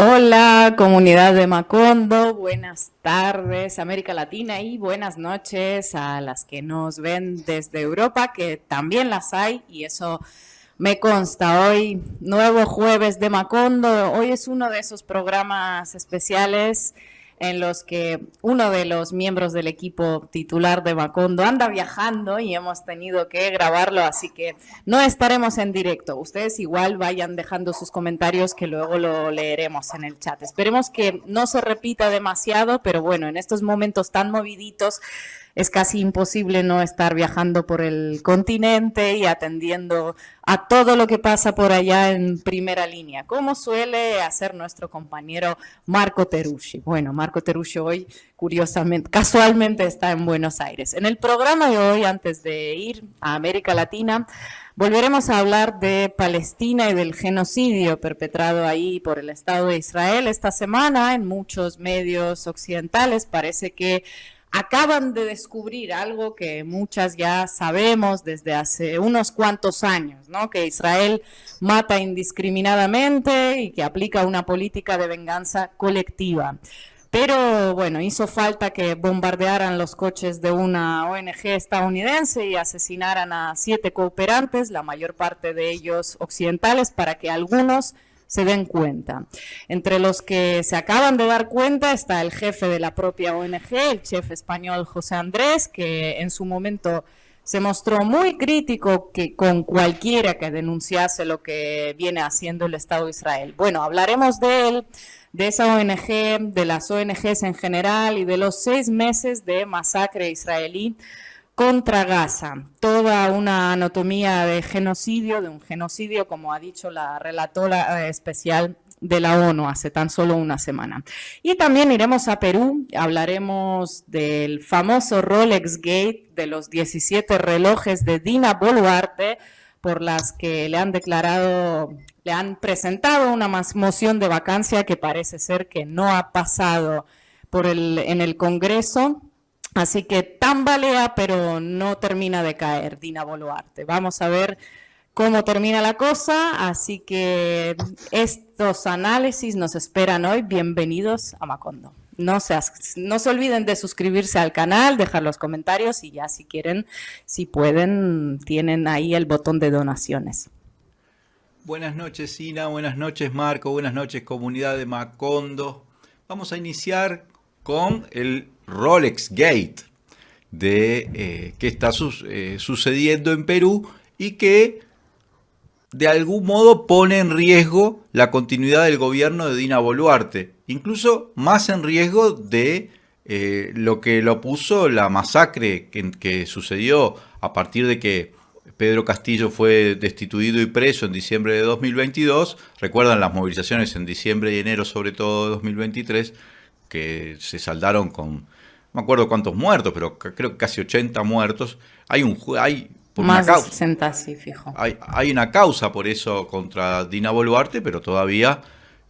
Hola, comunidad de Macondo, buenas tardes, América Latina, y buenas noches a las que nos ven desde Europa, que también las hay, y eso me consta. Hoy, nuevo jueves de Macondo. Hoy es uno de esos programas especiales en los que uno de los miembros del equipo titular de Macondo anda viajando y hemos tenido que grabarlo, así que no estaremos en directo. Ustedes igual vayan dejando sus comentarios que luego lo leeremos en el chat. Esperemos que no se repita demasiado, pero bueno, en estos momentos tan moviditos es casi imposible no estar viajando por el continente y atendiendo a todo lo que pasa por allá en primera línea, como suele hacer nuestro compañero Marco Terusci. Bueno, Marco Terusci hoy, curiosamente, casualmente está en Buenos Aires. En el programa de hoy, antes de ir a América Latina, volveremos a hablar de Palestina y del genocidio perpetrado ahí por el Estado de Israel esta semana en muchos medios occidentales. Parece que acaban de descubrir algo que muchas ya sabemos desde hace unos cuantos años, ¿no? Que Israel mata indiscriminadamente y que aplica una política de venganza colectiva. Pero bueno, hizo falta que bombardearan los coches de una ONG estadounidense y asesinaran a 7 cooperantes, la mayor parte de ellos occidentales, para que algunos se den cuenta. Entre los que se acaban de dar cuenta está el jefe de la propia ONG, el chef español José Andrés, que en su momento se mostró muy crítico con cualquiera que denunciase lo que viene haciendo el Estado de Israel. Bueno, hablaremos de él, de esa ONG, de las ONGs en general y de los 6 meses de masacre israelí contra Gaza. Toda una anatomía de un genocidio, como ha dicho la relatora especial de la ONU hace tan solo una semana. Y también iremos a Perú, hablaremos del famoso Rolex Gate, de los 17 relojes de Dina Boluarte, por las que le han presentado una moción de vacancia que parece ser que no ha pasado en el Congreso. Así que tambalea, pero no termina de caer Dina Boluarte. Vamos a ver cómo termina la cosa, así que estos análisis nos esperan hoy. Bienvenidos a Macondo. No se olviden de suscribirse al canal, dejar los comentarios y ya si quieren, si pueden, tienen ahí el botón de donaciones. Buenas noches, Ina, buenas noches, Marco, buenas noches, comunidad de Macondo. Vamos a iniciar con el Rolex Gate que está sucediendo en Perú y que de algún modo pone en riesgo la continuidad del gobierno de Dina Boluarte, incluso más en riesgo de lo que lo puso la masacre que sucedió a partir de que Pedro Castillo fue destituido y preso en diciembre de 2022. Recuerdan las movilizaciones en diciembre y enero, sobre todo de 2023, que se saldaron con, no me acuerdo cuántos muertos, pero creo que casi 80 muertos. Hay por Más una de causa, 60, sí, fijo. hay una causa por eso contra Dina Boluarte, pero todavía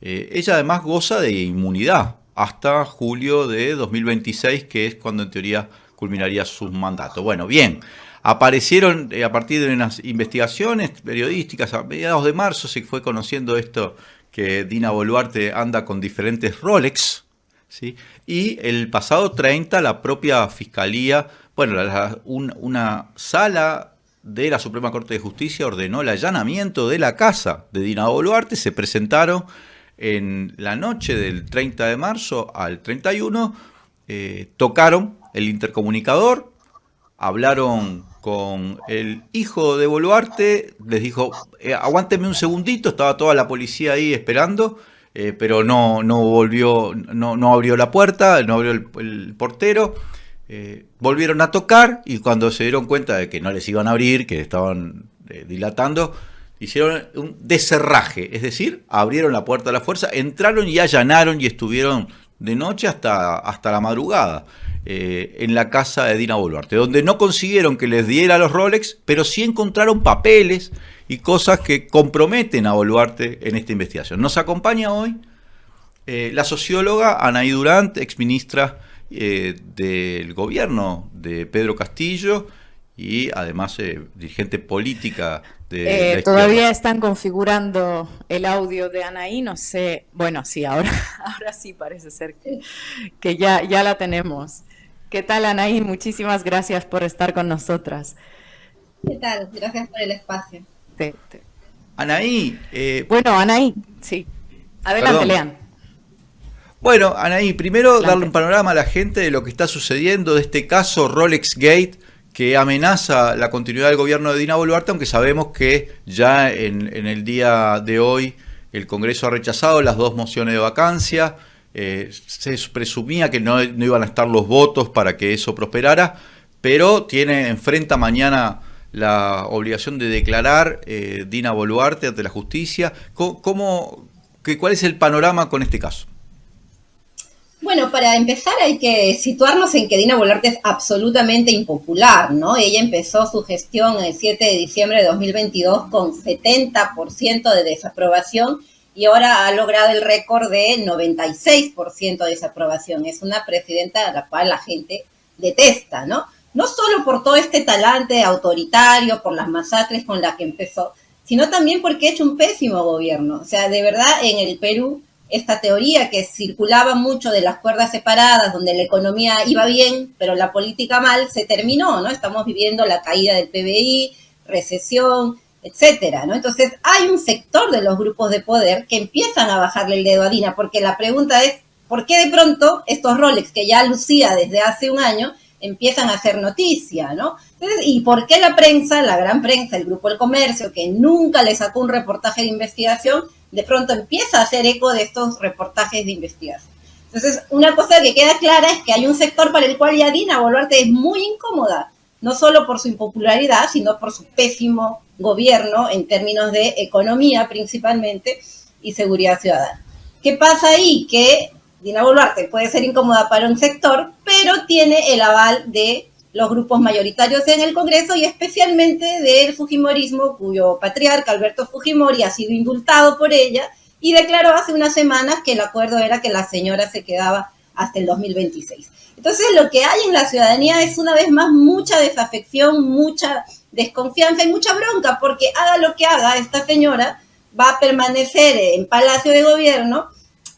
ella además goza de inmunidad hasta julio de 2026, que es cuando en teoría culminaría su mandato. Bueno, bien, aparecieron a partir de unas investigaciones periodísticas a mediados de marzo, se fue conociendo esto, que Dina Boluarte anda con diferentes Rolex, ¿sí? Y el pasado 30 la propia Fiscalía, bueno, una sala de la Suprema Corte de Justicia ordenó el allanamiento de la casa de Dina Boluarte. Se presentaron en la noche del 30 de marzo al 31, tocaron el intercomunicador, hablaron con el hijo de Boluarte, les dijo, aguántenme un segundito, estaba toda la policía ahí esperando, pero no volvió, no abrió la puerta, no abrió el portero. Volvieron a tocar y cuando se dieron cuenta de que no les iban a abrir, que estaban dilatando, hicieron un descerraje, es decir, abrieron la puerta a la fuerza, entraron y allanaron y estuvieron de noche hasta la madrugada en la casa de Dina Boluarte, donde no consiguieron que les diera los Rolex, pero sí encontraron papeles y cosas que comprometen a Boluarte en esta investigación. Nos acompaña hoy la socióloga Anaí Durant, exministra del gobierno de Pedro Castillo y además dirigente política de la izquierda. Todavía están configurando el audio de Anaí, no sé, bueno, sí, ahora, ahora sí parece ser que ya la tenemos. ¿Qué tal, Anaí? Muchísimas gracias por estar con nosotras. ¿Qué tal? Gracias por el espacio. Anaí. Bueno, Anaí, sí. Adelante, perdón. Lean. Bueno, Anaí, primero Adelante. darle un panorama a la gente de lo que está sucediendo, de este caso Rolex Gate, que amenaza la continuidad del gobierno de Dina Boluarte, aunque sabemos que ya en el día de hoy el Congreso ha rechazado las 2 mociones de vacancia. Se presumía que no iban a estar los votos para que eso prosperara, pero enfrenta mañana la obligación de declarar Dina Boluarte ante la justicia. ¿Cuál es el panorama con este caso? Bueno, para empezar hay que situarnos en que Dina Boluarte es absolutamente impopular, ¿no? Ella empezó su gestión el 7 de diciembre de 2022 con 70% de desaprobación y ahora ha logrado el récord de 96% de desaprobación. Es una presidenta a la cual la gente detesta, ¿no? No solo por todo este talante autoritario, por las masacres con las que empezó, sino también porque ha hecho un pésimo gobierno. O sea, de verdad, en el Perú, esta teoría que circulaba mucho de las cuerdas separadas, donde la economía iba bien, pero la política mal, se terminó, ¿no? Estamos viviendo la caída del PBI, recesión, etcétera, ¿no? Entonces, hay un sector de los grupos de poder que empiezan a bajarle el dedo a Dina, porque la pregunta es, ¿por qué de pronto estos Rolex que ya lucía desde hace un año empiezan a hacer noticia, ¿no? Entonces, ¿y por qué la prensa, la gran prensa, el Grupo El Comercio, que nunca le sacó un reportaje de investigación, de pronto empieza a hacer eco de estos reportajes de investigación? Entonces, una cosa que queda clara es que hay un sector para el cual ya Dina Boluarte es muy incómoda, no solo por su impopularidad, sino por su pésimo gobierno en términos de economía principalmente y seguridad ciudadana. ¿Qué pasa ahí? Que Dina Boluarte puede ser incómoda para un sector, pero tiene el aval de los grupos mayoritarios en el Congreso y especialmente del fujimorismo, cuyo patriarca Alberto Fujimori ha sido indultado por ella y declaró hace unas semanas que el acuerdo era que la señora se quedaba hasta el 2026. Entonces, lo que hay en la ciudadanía es una vez más mucha desafección, mucha desconfianza y mucha bronca, porque haga lo que haga, esta señora va a permanecer en Palacio de Gobierno,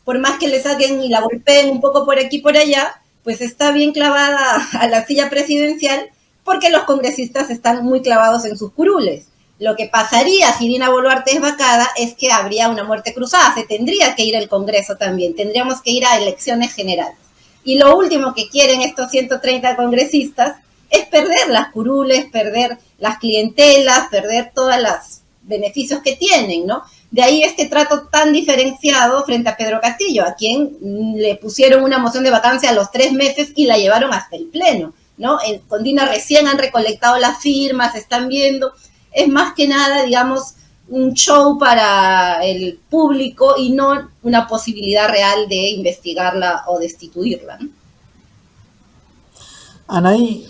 por más que le saquen y la golpeen un poco por aquí y por allá, pues está bien clavada a la silla presidencial porque los congresistas están muy clavados en sus curules. Lo que pasaría si Dina Boluarte es vacada es que habría una muerte cruzada, se tendría que ir al Congreso también, tendríamos que ir a elecciones generales. Y lo último que quieren estos 130 congresistas es perder las curules, perder las clientelas, perder todos los beneficios que tienen, ¿no? De ahí este trato tan diferenciado frente a Pedro Castillo, a quien le pusieron una moción de vacancia a los 3 meses y la llevaron hasta el pleno, ¿no? Con Dina recién han recolectado las firmas, están viendo. Es más que nada, digamos, un show para el público y no una posibilidad real de investigarla o destituirla, ¿no? Anaí,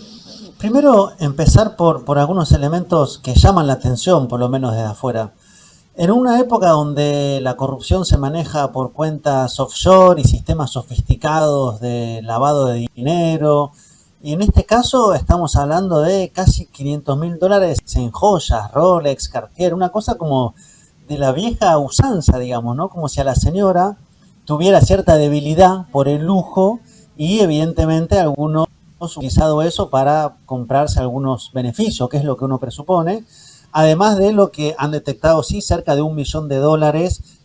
primero empezar por algunos elementos que llaman la atención, por lo menos desde afuera. En una época donde la corrupción se maneja por cuentas offshore y sistemas sofisticados de lavado de dinero, y en este caso estamos hablando de casi $500.000 en joyas, Rolex, Cartier, una cosa como de la vieja usanza, digamos, ¿no? Como si a la señora tuviera cierta debilidad por el lujo y evidentemente algunos han utilizado eso para comprarse algunos beneficios, que es lo que uno presupone. Además de lo que han detectado, sí, cerca de $1 millón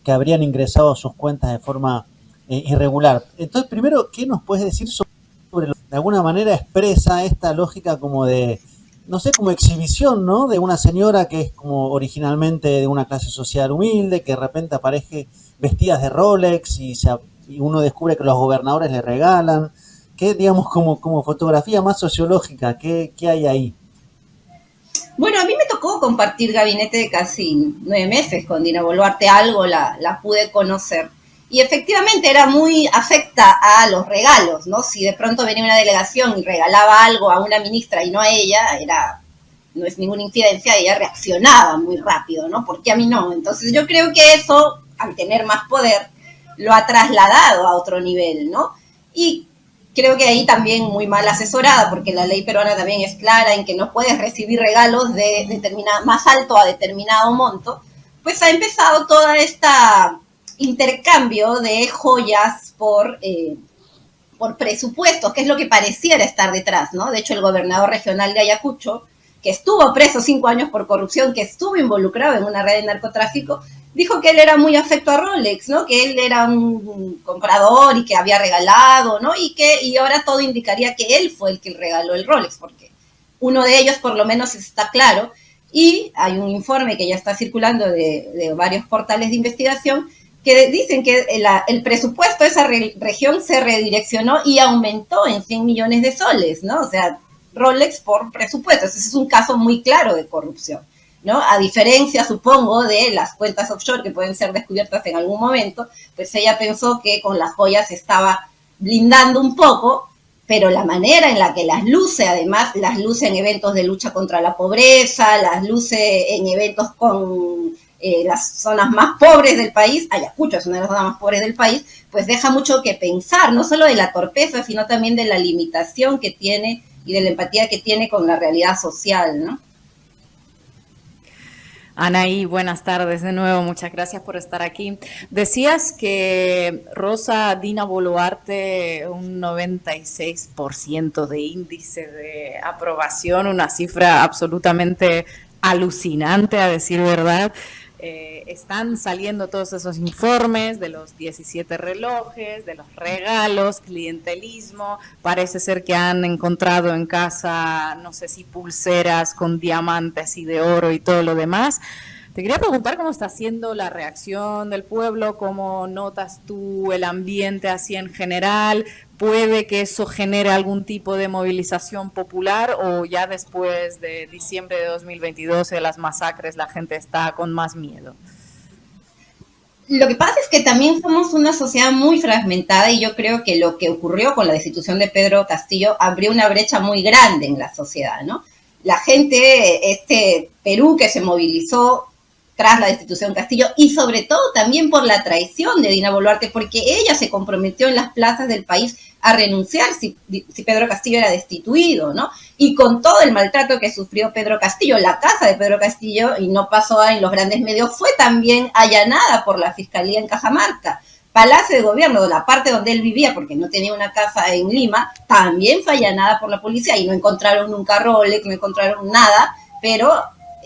que habrían ingresado a sus cuentas de forma irregular. Entonces, primero, ¿qué nos puedes decir sobre lo que de alguna manera expresa esta lógica como de, no sé, como exhibición, ¿no? De una señora que es como originalmente de una clase social humilde, que de repente aparece vestidas de Rolex y uno descubre que los gobernadores le regalan. ¿Qué, digamos, como fotografía más sociológica, qué hay ahí? Bueno, a mí me tocó compartir gabinete de casi 9 meses con Dina Boluarte, algo la pude conocer. Y efectivamente era muy afecta a los regalos, ¿no? Si de pronto venía una delegación y regalaba algo a una ministra y no a ella, no es ninguna incidencia, ella reaccionaba muy rápido, ¿no? ¿Por qué a mí no? Entonces yo creo que eso, al tener más poder, lo ha trasladado a otro nivel, ¿no? Y creo que ahí también muy mal asesorada, porque la ley peruana también es clara en que no puedes recibir regalos de más alto a determinado monto, pues ha empezado toda esta intercambio de joyas por presupuestos, que es lo que pareciera estar detrás, ¿no? De hecho, el gobernador regional de Ayacucho, que estuvo preso 5 años por corrupción, que estuvo involucrado en una red de narcotráfico, dijo que él era muy afecto a Rolex, ¿no? Que él era un comprador y que había regalado, ¿no? Y ahora todo indicaría que él fue el que regaló el Rolex, porque uno de ellos por lo menos está claro, y hay un informe que ya está circulando de varios portales de investigación que dicen que el presupuesto de esa región se redireccionó y aumentó en 100 millones de soles, ¿no? O sea, Rolex por presupuesto. Ese es un caso muy claro de corrupción, ¿no? A diferencia, supongo, de las cuentas offshore que pueden ser descubiertas en algún momento, pues ella pensó que con las joyas se estaba blindando un poco, pero la manera en la que las luce, además, las luce en eventos de lucha contra la pobreza, las luce en eventos con las zonas más pobres del país, Ayacucho es una de las zonas más pobres del país, pues deja mucho que pensar, no solo de la torpeza, sino también de la limitación que tiene y de la empatía que tiene con la realidad social, ¿no? Anaí, buenas tardes de nuevo, muchas gracias por estar aquí. Decías que Rosa Dina Boluarte, un 96% de índice de aprobación, una cifra absolutamente alucinante, a decir verdad. Están saliendo todos esos informes de los 17 relojes, de los regalos, clientelismo. Parece ser que han encontrado en casa, no sé si pulseras con diamantes y de oro y todo lo demás. Te quería preguntar cómo está siendo la reacción del pueblo, cómo notas tú el ambiente así en general. ¿Puede que eso genere algún tipo de movilización popular o ya después de diciembre de 2022 y de las masacres la gente está con más miedo? Lo que pasa es que también somos una sociedad muy fragmentada y yo creo que lo que ocurrió con la destitución de Pedro Castillo abrió una brecha muy grande en la sociedad, ¿no? La gente, este Perú que se movilizó tras la destitución de Castillo y sobre todo también por la traición de Dina Boluarte, porque ella se comprometió en las plazas del país a renunciar si Pedro Castillo era destituido, ¿no? Y con todo el maltrato que sufrió Pedro Castillo, la casa de Pedro Castillo, y no pasó en los grandes medios, fue también allanada por la Fiscalía en Cajamarca. Palacio de Gobierno, de la parte donde él vivía, porque no tenía una casa en Lima, también fue allanada por la policía y no encontraron nunca Rolex, no encontraron nada, pero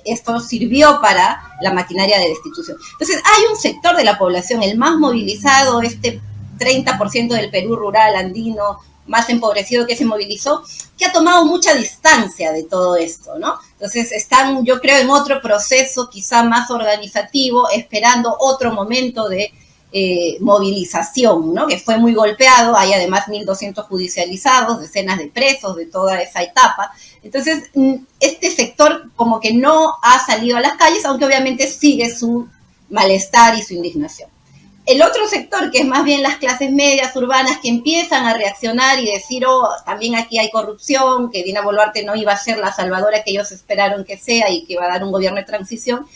esto sirvió para la maquinaria de destitución. Entonces, hay un sector de la población, el más movilizado, este 30% del Perú rural, andino, más empobrecido que se movilizó, que ha tomado mucha distancia de todo esto, ¿no? Entonces, están, yo creo, en otro proceso quizá más organizativo, esperando otro momento de movilización, ¿no? Que fue muy golpeado, hay además 1.200 judicializados, decenas de presos de toda esa etapa. Entonces, este sector como que no ha salido a las calles, aunque obviamente sigue su malestar y su indignación. El otro sector, que es más bien las clases medias urbanas, que empiezan a reaccionar y decir, oh, también aquí hay corrupción, que Dina Boluarte no iba a ser la salvadora que ellos esperaron que sea y que va a dar un gobierno de transición,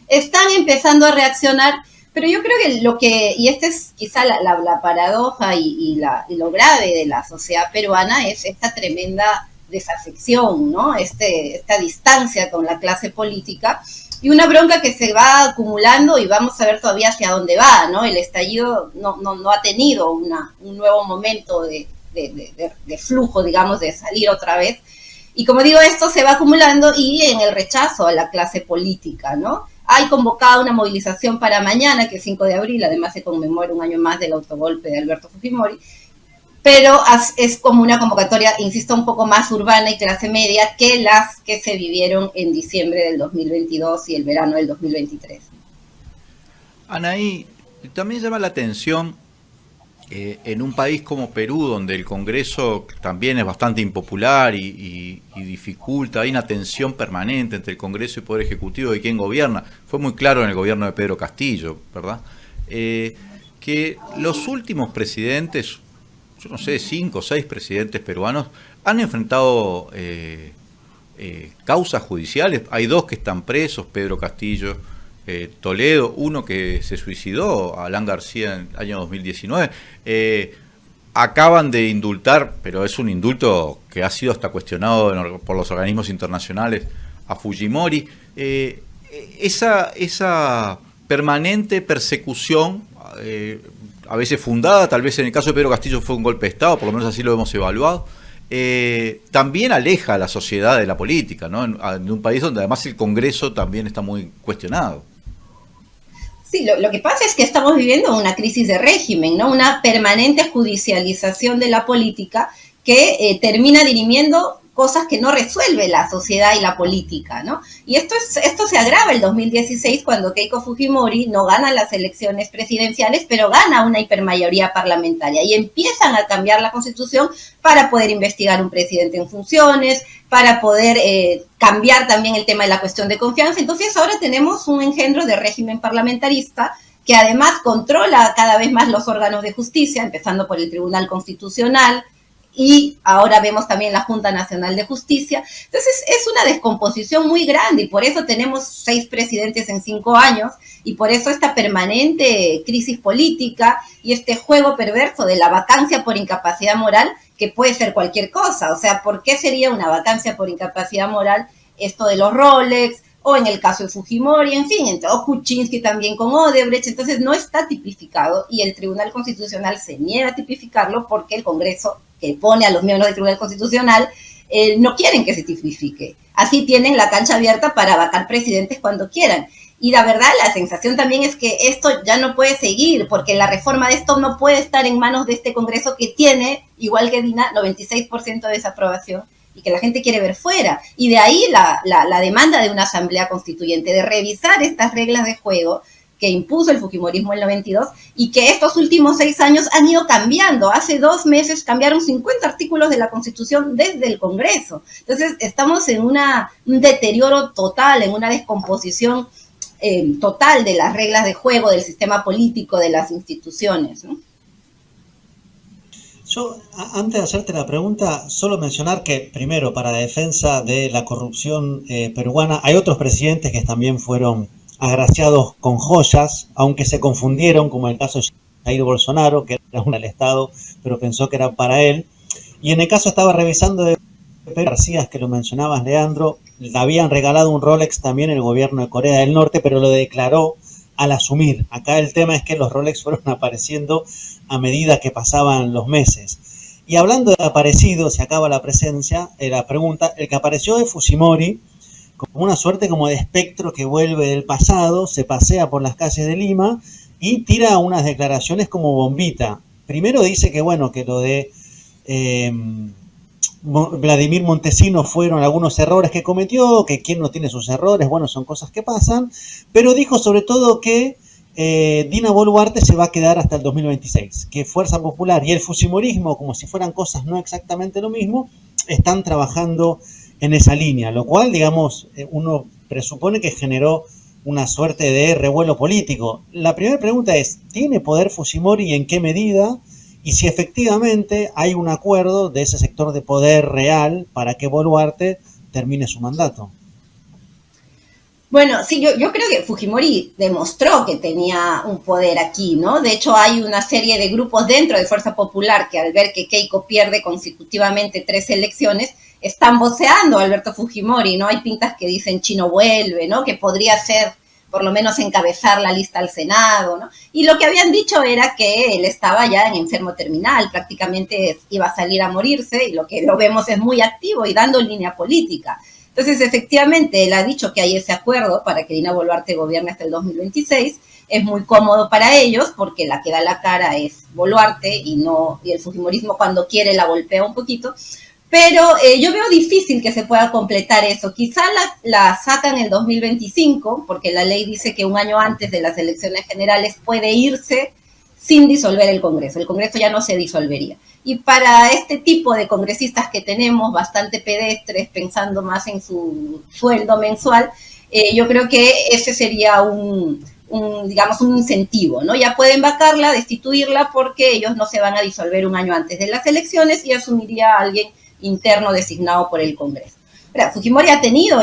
están empezando a reaccionar. Pero yo creo que y esta es quizá la paradoja y lo grave de la sociedad peruana, es esta tremenda desafección, ¿no? Esta distancia con la clase política y una bronca que se va acumulando y vamos a ver todavía hacia dónde va, ¿no? El estallido no ha tenido un nuevo momento de flujo, digamos, de salir otra vez. Y como digo, esto se va acumulando y en el rechazo a la clase política, ¿no? Hay convocada una movilización para mañana, que es 5 de abril, además se conmemora un año más del autogolpe de Alberto Fujimori, pero es como una convocatoria, insisto, un poco más urbana y clase media que las que se vivieron en diciembre del 2022 y el verano del 2023. Anaí, también llama la atención en un país como Perú, donde el Congreso también es bastante impopular y dificulta, hay una tensión permanente entre el Congreso y el Poder Ejecutivo y quién gobierna. Fue muy claro en el gobierno de Pedro Castillo, ¿verdad? Que los últimos presidentes, yo no sé, 5 o 6 presidentes peruanos, han enfrentado causas judiciales. Hay 2 que están presos, Pedro Castillo, Toledo, uno que se suicidó, Alan García, en el año 2019. acaban de indultar, pero es un indulto que ha sido hasta cuestionado por los organismos internacionales, a Fujimori. Esa permanente persecución, a veces fundada, tal vez en el caso de Pedro Castillo fue un golpe de Estado, por lo menos así lo hemos evaluado, también aleja a la sociedad de la política, ¿no? En un país donde además el Congreso también está muy cuestionado. Sí, lo que pasa es que estamos viviendo una crisis de régimen, ¿no? Una permanente judicialización de la política que termina dirimiendo cosas que no resuelve la sociedad y la política, ¿no? Y esto se agrava el 2016 cuando Keiko Fujimori no gana las elecciones presidenciales, pero gana una hipermayoría parlamentaria y empiezan a cambiar la Constitución para poder investigar un presidente en funciones, para poder cambiar también el tema de la cuestión de confianza. Entonces ahora tenemos un engendro de régimen parlamentarista que además controla cada vez más los órganos de justicia, empezando por el Tribunal Constitucional, y ahora vemos también la Junta Nacional de Justicia. Entonces es una descomposición muy grande y por eso tenemos 6 presidentes en 5 años y por eso esta permanente crisis política y este juego perverso de la vacancia por incapacidad moral, que puede ser cualquier cosa. O sea, ¿por qué sería una vacancia por incapacidad moral esto de los Rolex? O en el caso de Fujimori, en fin, o Kuczynski también con Odebrecht. Entonces no está tipificado y el Tribunal Constitucional se niega a tipificarlo porque el Congreso, que pone a los miembros del Tribunal Constitucional, no quieren que se tipifique. Así tienen la cancha abierta para vacar presidentes cuando quieran. Y la verdad, la sensación también es que esto ya no puede seguir, porque la reforma de esto no puede estar en manos de este Congreso que tiene, igual que Dina, 96% de desaprobación y que la gente quiere ver fuera. Y de ahí la demanda de una asamblea constituyente, de revisar estas reglas de juego que impuso el fujimorismo en el 92 y que estos últimos 6 años han ido cambiando. Hace 2 meses cambiaron 50 artículos de la Constitución desde el Congreso. Entonces estamos en un deterioro total, en una descomposición total de las reglas de juego, del sistema político, de las instituciones, ¿no? Yo, antes de hacerte la pregunta, solo mencionar que, primero, para la defensa de la corrupción peruana, hay otros presidentes que también fueron agraciados con joyas, aunque se confundieron, como el caso de Jair Bolsonaro, que era uno del Estado, pero pensó que era para él. Y en el caso estaba revisando de Pedro García, que lo mencionabas, Leandro, le habían regalado un Rolex también el gobierno de Corea del Norte, pero lo declaró al asumir. Acá el tema es que los Rolex fueron apareciendo a medida que pasaban los meses. Y hablando de aparecidos, se acaba la pregunta, el que apareció de Fujimori, como una suerte como de espectro que vuelve del pasado, se pasea por las calles de Lima y tira unas declaraciones como bombita. Primero dice que bueno, que lo de Vladimir Montesinos fueron algunos errores que cometió, que quién no tiene sus errores, bueno, son cosas que pasan, pero dijo sobre todo que Dina Boluarte se va a quedar hasta el 2026, que Fuerza Popular y el fujimorismo, como si fueran cosas no exactamente lo mismo, están trabajando en esa línea, lo cual, digamos, uno presupone que generó una suerte de revuelo político. La primera pregunta es, ¿tiene poder Fujimori y en qué medida? Y si efectivamente hay un acuerdo de ese sector de poder real para que Boluarte termine su mandato. Bueno, sí, yo creo que Fujimori demostró que tenía un poder aquí, ¿no? De hecho, hay una serie de grupos dentro de Fuerza Popular que al ver que Keiko pierde consecutivamente 3 elecciones, están voceando a Alberto Fujimori, ¿no? Hay pintas que dicen Chino vuelve, ¿no? Que podría ser, por lo menos, encabezar la lista al Senado, ¿no? Y lo que habían dicho era que él estaba ya en enfermo terminal, prácticamente iba a salir a morirse, y lo que lo vemos es muy activo y dando línea política. Entonces, efectivamente, él ha dicho que hay ese acuerdo para que Dina Boluarte gobierne hasta el 2026. Es muy cómodo para ellos porque la que da la cara es Boluarte y el fujimorismo cuando quiere la golpea un poquito. Pero yo veo difícil que se pueda completar eso. Quizá la sacan en el 2025 porque la ley dice que un año antes de las elecciones generales puede irse sin disolver el Congreso. El Congreso ya no se disolvería. Y para este tipo de congresistas que tenemos, bastante pedestres, pensando más en su sueldo mensual, yo creo que ese sería digamos, un incentivo, ¿no? Ya pueden vacarla, destituirla, porque ellos no se van a disolver un año antes de las elecciones y asumiría a alguien interno designado por el Congreso. Pero Fujimori ha tenido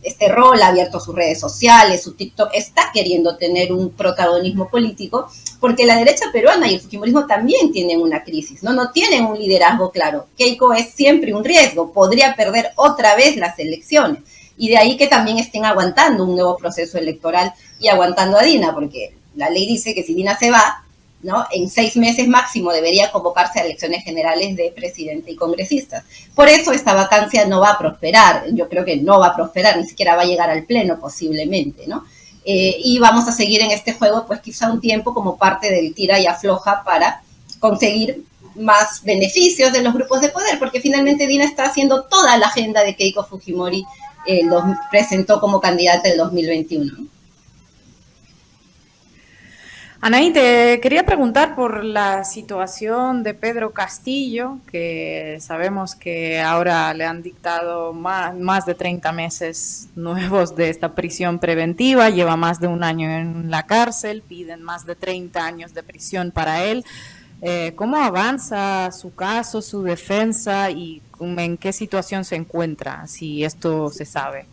este rol, ha abierto sus redes sociales, su TikTok, está queriendo tener un protagonismo político, porque la derecha peruana y el fujimorismo también tienen una crisis, ¿no? No tienen un liderazgo claro. Keiko es siempre un riesgo, podría perder otra vez las elecciones. Y de ahí que también estén aguantando un nuevo proceso electoral y aguantando a Dina, porque la ley dice que si Dina se va, ¿no?, en 6 meses máximo debería convocarse a elecciones generales de presidente y congresistas. Por eso esta vacancia no va a prosperar, yo creo que no va a prosperar, ni siquiera va a llegar al pleno posiblemente, ¿no? Y vamos a seguir en este juego pues quizá un tiempo como parte del tira y afloja para conseguir más beneficios de los grupos de poder, porque finalmente Dina está haciendo toda la agenda de Keiko Fujimori, presentó como candidata del 2021. Anaí, te quería preguntar por la situación de Pedro Castillo, que sabemos que ahora le han dictado más de 30 meses nuevos de esta prisión preventiva, lleva más de un año en la cárcel, piden más de 30 años de prisión para él. ¿Cómo avanza su caso, su defensa y en qué situación se encuentra, si esto se sabe?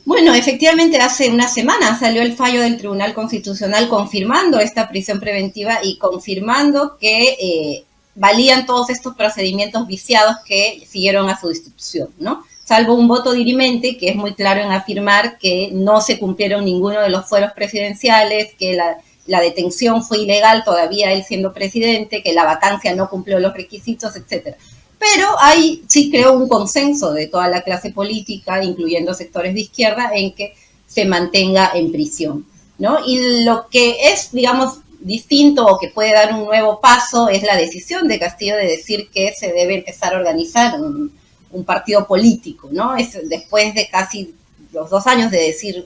Bueno, efectivamente hace una semana salió el fallo del Tribunal Constitucional confirmando esta prisión preventiva y confirmando que valían todos estos procedimientos viciados que siguieron a su destitución, ¿no? Salvo un voto dirimente que es muy claro en afirmar que no se cumplieron ninguno de los fueros presidenciales, que la detención fue ilegal todavía él siendo presidente, que la vacancia no cumplió los requisitos, etcétera. Pero hay, sí creo, un consenso de toda la clase política, incluyendo sectores de izquierda, en que se mantenga en prisión, ¿no? Y lo que es, digamos, distinto o que puede dar un nuevo paso es la decisión de Castillo de decir que se debe empezar a organizar un partido político, ¿no? Después de casi los 2 años de decir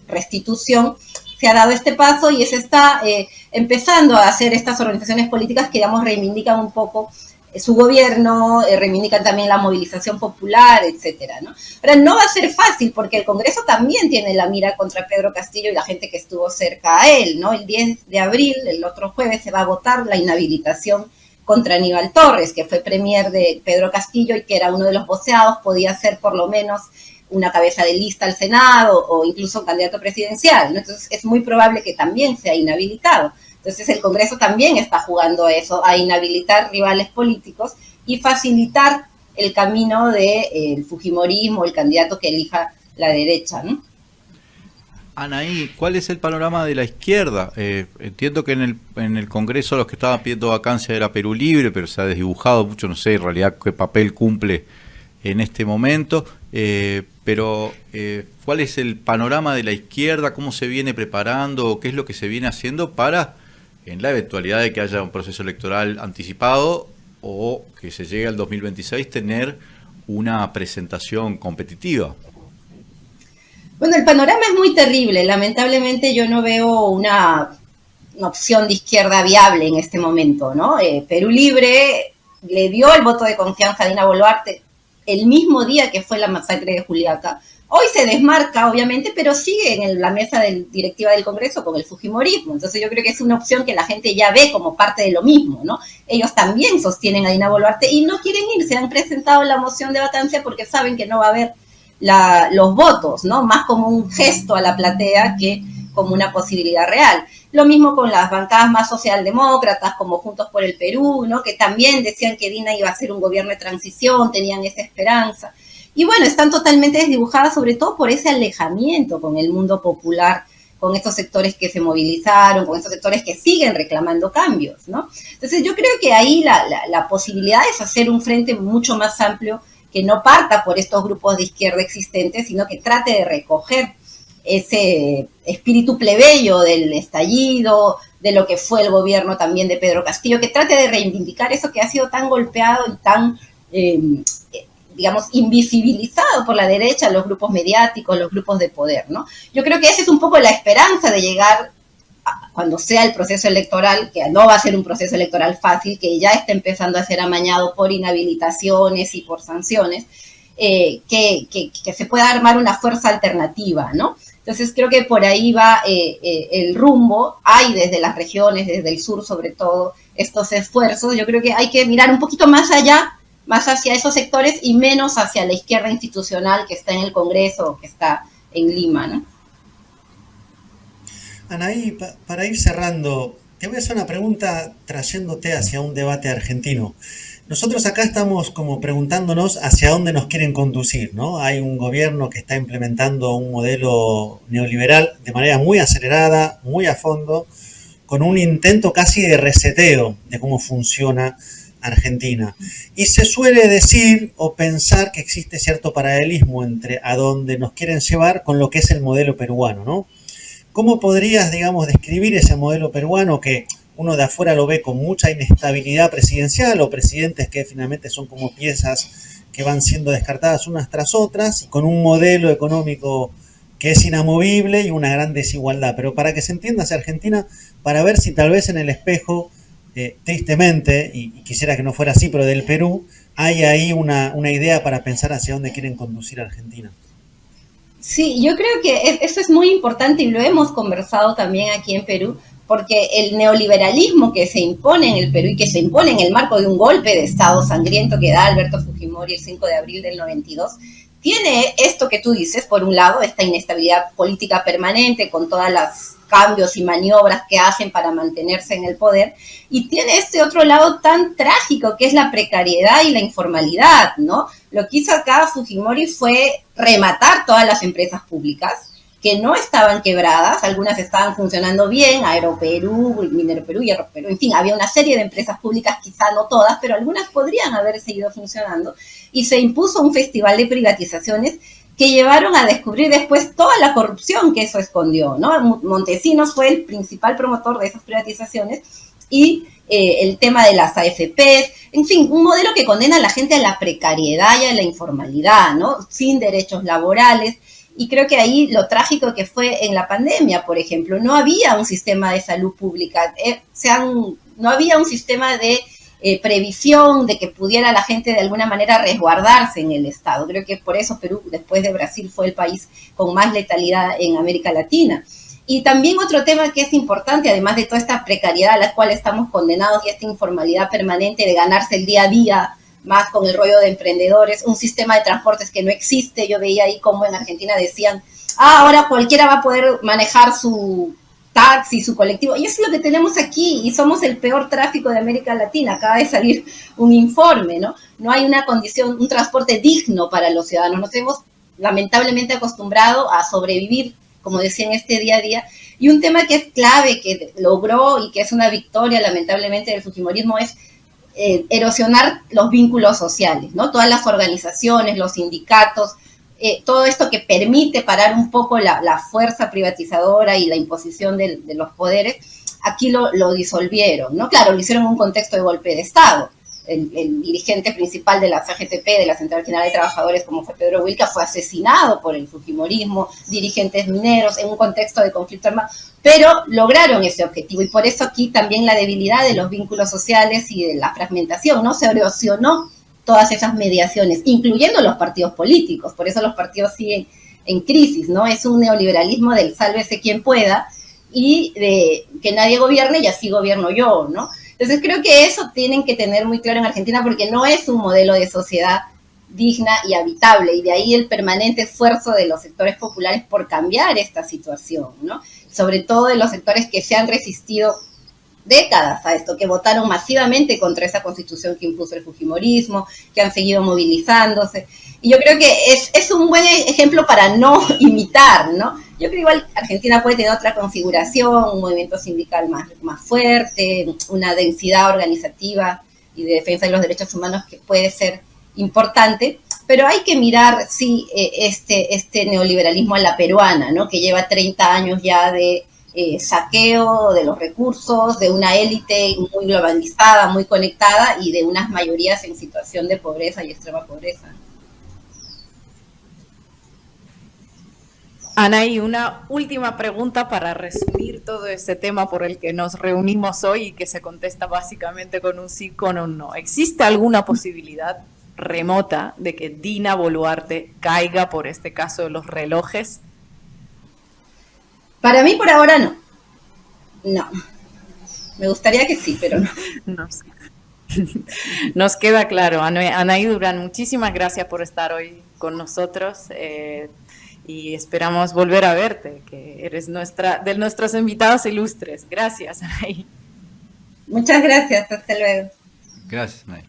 restitución, se ha dado este paso y se está empezando a hacer estas organizaciones políticas que, digamos, reivindican un poco su gobierno, reivindican también la movilización popular, etcétera, ¿no? Pero no va a ser fácil porque el Congreso también tiene la mira contra Pedro Castillo y la gente que estuvo cerca a él, ¿no? El 10 de abril, el otro jueves, se va a votar la inhabilitación contra Aníbal Torres, que fue premier de Pedro Castillo y que era uno de los voceados, podía ser por lo menos una cabeza de lista al Senado o incluso un candidato presidencial, ¿no? Entonces es muy probable que también sea inhabilitado. Entonces el Congreso también está jugando a eso, a inhabilitar rivales políticos y facilitar el camino del fujimorismo, el candidato que elija la derecha, ¿no? Anaí, ¿cuál es el panorama de la izquierda? Entiendo que en el Congreso los que estaban pidiendo vacancia era Perú Libre, pero se ha desdibujado mucho, no sé en realidad qué papel cumple en este momento, pero ¿cuál es el panorama de la izquierda? ¿Cómo se viene preparando? ¿Qué es lo que se viene haciendo para, en la eventualidad de que haya un proceso electoral anticipado o que se llegue al 2026, tener una presentación competitiva? Bueno, el panorama es muy terrible. Lamentablemente yo no veo una opción de izquierda viable en este momento, ¿no? Perú Libre le dio el voto de confianza a Dina Boluarte el mismo día que fue la masacre de Juliaca. Hoy se desmarca, obviamente, pero sigue en la mesa directiva del Congreso con el fujimorismo. Entonces yo creo que es una opción que la gente ya ve como parte de lo mismo, ¿no? Ellos también sostienen a Dina Boluarte y no quieren irse. Han presentado la moción de vacancia porque saben que no va a haber los votos, ¿no? Más como un gesto a la platea que como una posibilidad real. Lo mismo con las bancadas más socialdemócratas, como Juntos por el Perú, ¿no? Que también decían que Dina iba a ser un gobierno de transición, tenían esa esperanza. Y bueno, están totalmente desdibujadas, sobre todo por ese alejamiento con el mundo popular, con estos sectores que se movilizaron, con estos sectores que siguen reclamando cambios, ¿no? Entonces yo creo que ahí la posibilidad es hacer un frente mucho más amplio que no parta por estos grupos de izquierda existentes, sino que trate de recoger ese espíritu plebeyo del estallido, de lo que fue el gobierno también de Pedro Castillo, que trate de reivindicar eso que ha sido tan golpeado y tan, digamos, invisibilizado por la derecha, los grupos mediáticos, los grupos de poder, ¿no? Yo creo que esa es un poco la esperanza de llegar cuando sea el proceso electoral, que no va a ser un proceso electoral fácil, que ya está empezando a ser amañado por inhabilitaciones y por sanciones, que se pueda armar una fuerza alternativa, ¿no? Entonces creo que por ahí va el rumbo. Hay desde las regiones, desde el sur sobre todo, estos esfuerzos. Yo creo que hay que mirar un poquito más allá más hacia esos sectores y menos hacia la izquierda institucional que está en el Congreso o que está en Lima, ¿no? Anaí, para ir cerrando, te voy a hacer una pregunta trayéndote hacia un debate argentino. Nosotros acá estamos como preguntándonos hacia dónde nos quieren conducir, ¿no? Hay un gobierno que está implementando un modelo neoliberal de manera muy acelerada, muy a fondo, con un intento casi de reseteo de cómo funciona Argentina. Y se suele decir o pensar que existe cierto paralelismo entre a dónde nos quieren llevar con lo que es el modelo peruano, ¿no? ¿Cómo podrías, digamos, describir ese modelo peruano que uno de afuera lo ve con mucha inestabilidad presidencial o presidentes que finalmente son como piezas que van siendo descartadas unas tras otras y con un modelo económico que es inamovible y una gran desigualdad? Pero para que se entienda hacia Argentina, para ver si tal vez en el espejo, tristemente, y quisiera que no fuera así, pero del Perú, hay ahí una idea para pensar hacia dónde quieren conducir a Argentina. Sí, yo creo que eso es muy importante y lo hemos conversado también aquí en Perú, porque el neoliberalismo que se impone en el Perú y que se impone en el marco de un golpe de Estado sangriento que da Alberto Fujimori el 5 de abril del 92, tiene esto que tú dices, por un lado, esta inestabilidad política permanente con todas las cambios y maniobras que hacen para mantenerse en el poder, y tiene este otro lado tan trágico que es la precariedad y la informalidad, ¿no? Lo que hizo acá Fujimori fue rematar todas las empresas públicas que no estaban quebradas, algunas estaban funcionando bien, Aeroperú, Minero Perú, Hierro Perú, en fin, había una serie de empresas públicas, quizá no todas, pero algunas podrían haber seguido funcionando, y se impuso un festival de privatizaciones que llevaron a descubrir después toda la corrupción que eso escondió, ¿no? Montesinos fue el principal promotor de esas privatizaciones y el tema de las AFPs, en fin, un modelo que condena a la gente a la precariedad y a la informalidad, ¿no? Sin derechos laborales. Y creo que ahí lo trágico que fue en la pandemia, por ejemplo, no había un sistema de salud pública, no había un sistema de previsión de que pudiera la gente de alguna manera resguardarse en el Estado. Creo que por eso Perú, después de Brasil, fue el país con más letalidad en América Latina. Y también otro tema que es importante, además de toda esta precariedad a la cual estamos condenados y esta informalidad permanente de ganarse el día a día, más con el rollo de emprendedores, un sistema de transportes que no existe. Yo veía ahí como en Argentina decían, ahora cualquiera va a poder manejar su taxi, su colectivo, y eso es lo que tenemos aquí, y somos el peor tráfico de América Latina. Acaba de salir un informe, ¿no? No hay una condición, un transporte digno para los ciudadanos. Nos hemos lamentablemente acostumbrado a sobrevivir, como decía, en este día a día. Y un tema que es clave, que logró y que es una victoria lamentablemente del fujimorismo, es erosionar los vínculos sociales, ¿no? Todas las organizaciones, los sindicatos, todo esto que permite parar un poco la fuerza privatizadora y la imposición de los poderes, aquí lo disolvieron, ¿no? Claro, lo hicieron en un contexto de golpe de Estado. El dirigente principal de la CGTP, de la Central General de Trabajadores, como fue Pedro Wilca, fue asesinado por el fujimorismo, dirigentes mineros, en un contexto de conflicto armado, pero lograron ese objetivo, y por eso aquí también la debilidad de los vínculos sociales y de la fragmentación, ¿no? Se erosionó todas esas mediaciones, incluyendo los partidos políticos. Por eso los partidos siguen en crisis, ¿no? Es un neoliberalismo del sálvese quien pueda y de que nadie gobierne y así gobierno yo, ¿no? Entonces creo que eso tienen que tener muy claro en Argentina, porque no es un modelo de sociedad digna y habitable, y de ahí el permanente esfuerzo de los sectores populares por cambiar esta situación, ¿no? Sobre todo de los sectores que se han resistido décadas a esto, que votaron masivamente contra esa constitución que impuso el fujimorismo, que han seguido movilizándose. Y yo creo que es un buen ejemplo para no imitar, ¿no? Yo creo que igual Argentina puede tener otra configuración, un movimiento sindical más fuerte, una densidad organizativa y de defensa de los derechos humanos que puede ser importante, pero hay que mirar, sí, este neoliberalismo a la peruana, ¿no? Que lleva 30 años ya de saqueo de los recursos, de una élite muy globalizada, muy conectada, y de unas mayorías en situación de pobreza y extrema pobreza. Anaí, una última pregunta para resumir todo este tema por el que nos reunimos hoy y que se contesta básicamente con un sí, con un no. ¿Existe alguna posibilidad remota de que Dina Boluarte caiga por este caso de los relojes? Para mí por ahora no. No. Me gustaría que sí, pero no. No sé. Nos queda claro. Anaí Durán, muchísimas gracias por estar hoy con nosotros y esperamos volver a verte, que eres de nuestros invitados ilustres. Gracias, Anaí. Muchas gracias, hasta luego. Gracias, Anaí.